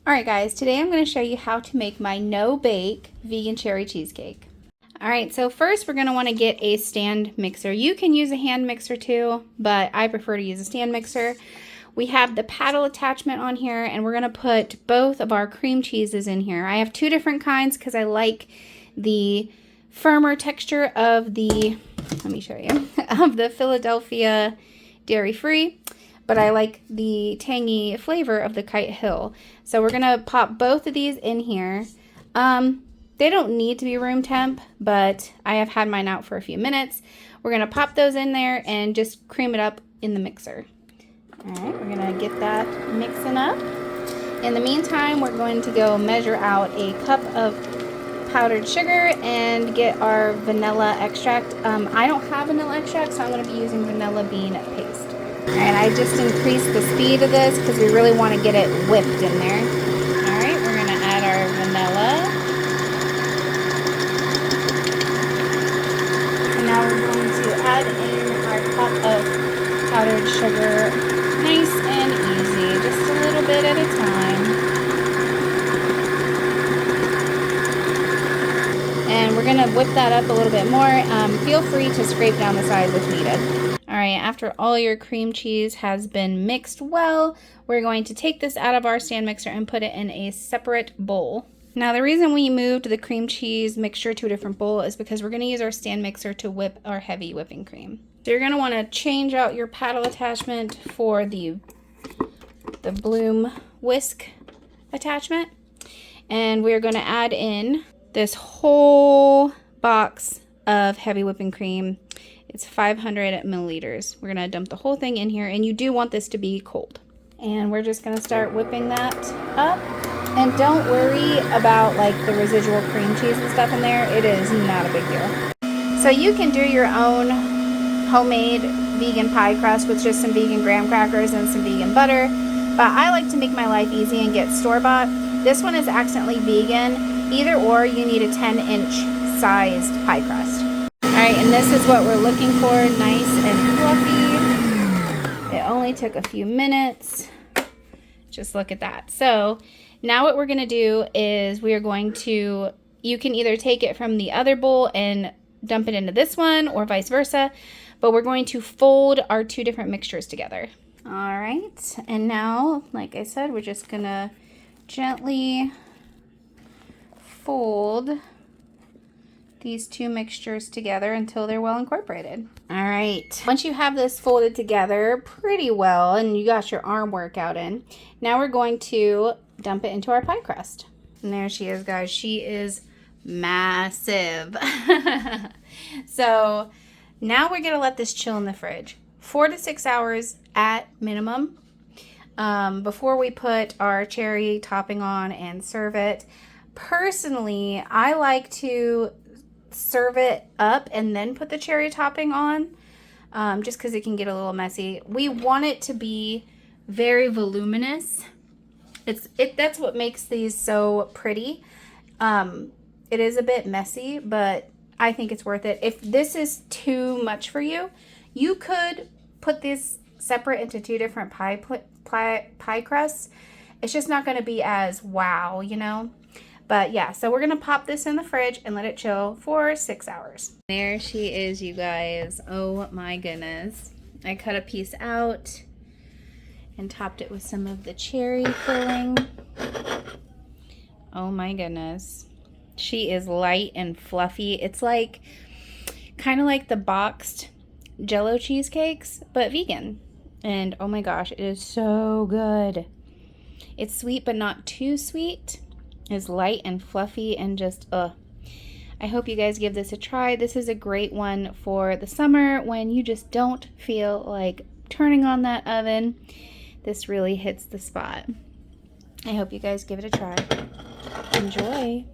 Alright guys, today I'm going to show you how to make my no-bake vegan cherry cheesecake. Alright, so first we're going to want to get a stand mixer. You can use a hand mixer too, but I prefer to use a stand mixer. We have the paddle attachment on here, and we're going to put both of our cream cheeses in here. I have two different kinds because I like the firmer texture of the, let me show you, of the Philadelphia dairy-free. But I like the tangy flavor of the Kite Hill. So we're gonna pop both of these in here. They don't need to be room temp, but I have had mine out for a few minutes. We're gonna pop those in there and just cream it up in the mixer. All right, we're gonna get that mixing up. In the meantime, we're going to go measure out a cup of powdered sugar and get our vanilla extract. I don't have vanilla extract, so I'm gonna be using vanilla bean paste. Alright, I just increased the speed of this because we really want to get it whipped in there. Alright, we're going to add our vanilla. And now we're going to add in our cup of powdered sugar. Nice and easy, just a little bit at a time. And we're going to whip that up a little bit more. Feel free to scrape down the sides if needed. Alright, after all your cream cheese has been mixed well, we're going to take this out of our stand mixer and put it in a separate bowl. Now the reason we moved the cream cheese mixture to a different bowl is because we're going to use our stand mixer to whip our heavy whipping cream. So you're going to want to change out your paddle attachment for the bloom whisk attachment. And we're going to add in this whole box of heavy whipping cream. It's 500 milliliters. We're gonna dump the whole thing in here, and you do want this to be cold. And we're just gonna start whipping that up. And don't worry about like the residual cream cheese and stuff in there. It is not a big deal. So you can do your own homemade vegan pie crust with just some vegan graham crackers and some vegan butter. But I like to make my life easy and get store-bought. This one is accidentally vegan. Either or, you need a 10-inch sized pie crust. Alright, and this is what we're looking for, nice and fluffy. It only took a few minutes. Just look at that. So now what we're going to do is we are going to, you can either take it from the other bowl and dump it into this one or vice versa, but we're going to fold our two different mixtures together. Alright, and now, like I said, we're just going to gently fold these two mixtures together until they're well incorporated. All right, once you have this folded together pretty well and you got your arm workout in, now we're going to dump it into our pie crust. And there she is, guys. She is massive. So now we're gonna let this chill in the fridge 4 to 6 hours at minimum before we put our cherry topping on and serve it. Personally, I like to serve it up and then put the cherry topping on, just because it can get a little messy. We want it to be very voluminous. That's what makes these so pretty. It is a bit messy, but I think it's worth it. If this is too much for you, you could put this separate into two different pie crusts. It's just not going to be as wow, you know. But yeah, so we're going to pop this in the fridge and let it chill for 6 hours. There she is, you guys. Oh my goodness. I cut a piece out and topped it with some of the cherry filling. Oh my goodness. She is light and fluffy. It's like, kind of like the boxed Jell-O cheesecakes, but vegan. And oh my gosh, it is so good. It's sweet, but not too sweet. Is light and fluffy and just I hope you guys give this a try. This is a great one for the summer when you just don't feel like turning on that oven. This really hits the spot. I hope you guys give it a try. Enjoy.